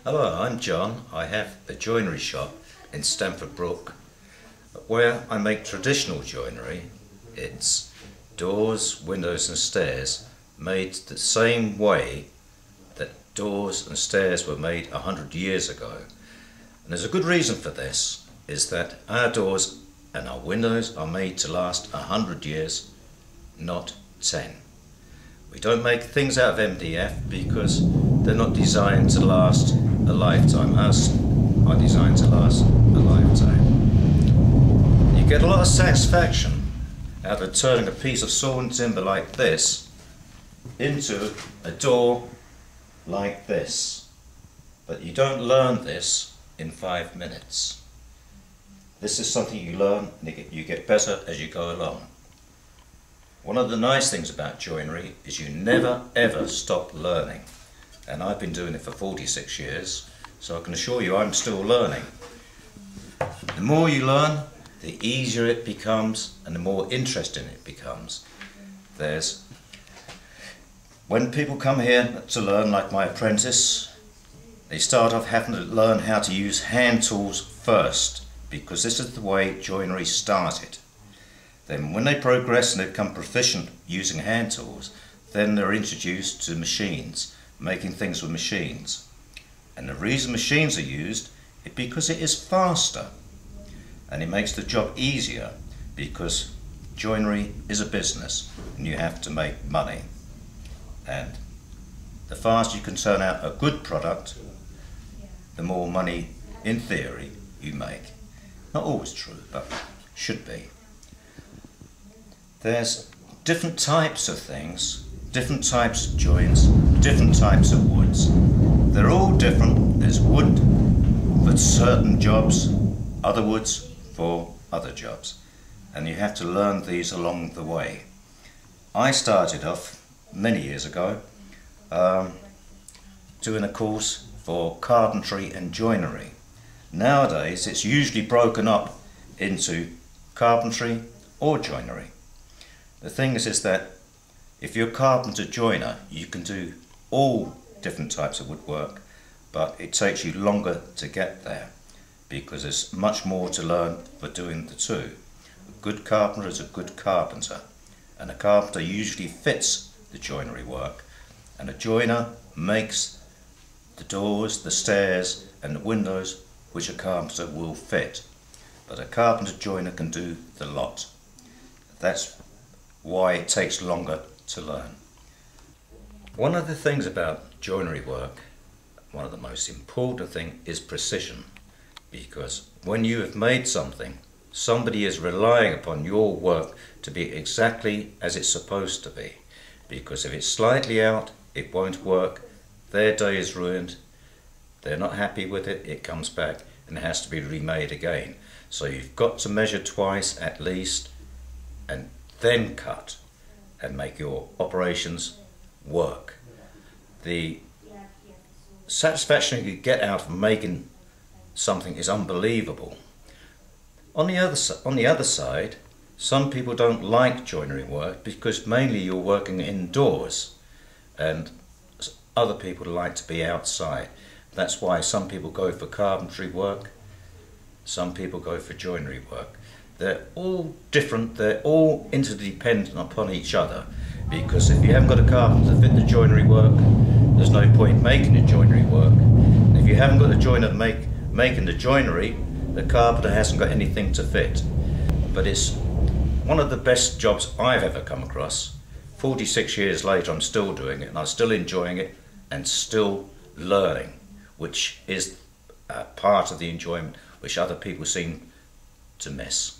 Hello, I'm John. I have a joinery shop in Stamford Brook where I make traditional joinery. It's doors, windows and stairs made the same way that doors and stairs were made 100 years ago. And there's a good reason for this, is that our doors and our windows are made to last 100 years, not 10. We don't make things out of MDF because they're not designed to last a lifetime. Ours are designed to last a lifetime. You get a lot of satisfaction out of turning a piece of sawn timber like this into a door like this. But you don't learn this in 5 minutes. This is something you learn and you get better as you go along. One of the nice things about joinery is you never ever stop learning, and I've been doing it for 46 years, so I can assure you I'm still learning. The more you learn, the easier it becomes and the more interesting it becomes. When people come here to learn, like my apprentice, they start off having to learn how to use hand tools first, because this is the way joinery started. Then when they progress and they become proficient using hand tools, then they're introduced to machines, making things with machines. And the reason machines are used is because it is faster and it makes the job easier, because joinery is a business and you have to make money. And the faster you can turn out a good product, the more money, in theory, you make. Not always true, but should be. There's different types of things, different types of joints, different types of woods. They're all different. There's wood for certain jobs, other woods for other jobs. And you have to learn these along the way. I started off many years ago doing a course for carpentry and joinery. Nowadays it's usually broken up into carpentry or joinery. The thing is that if you're a carpenter joiner, you can do all different types of woodwork, but it takes you longer to get there because there's much more to learn for doing the two. A good carpenter is a good carpenter, and a carpenter usually fits the joinery work, and a joiner makes the doors, the stairs and the windows which a carpenter will fit. But a carpenter joiner can do the lot. That's why it takes longer to learn. One of the things about joinery work, one of the most important things, is precision. Because when you have made something, somebody is relying upon your work to be exactly as it's supposed to be. Because if it's slightly out, it won't work, their day is ruined, they're not happy with it, it comes back and it has to be remade again. So you've got to measure twice at least, and then cut and make your operations work. The satisfaction you get out of making something is unbelievable. On the other side, some people don't like joinery work because mainly you're working indoors, and other people like to be outside. That's why some people go for carpentry work, some people go for joinery work. They're all different, they're all interdependent upon each other, because if you haven't got a carpenter to fit the joinery work, there's no point making the joinery work. And if you haven't got a joiner making the joinery, the carpenter hasn't got anything to fit. But it's one of the best jobs I've ever come across. 46 years later I'm still doing it, and I'm still enjoying it and still learning, which is part of the enjoyment which other people seem to miss.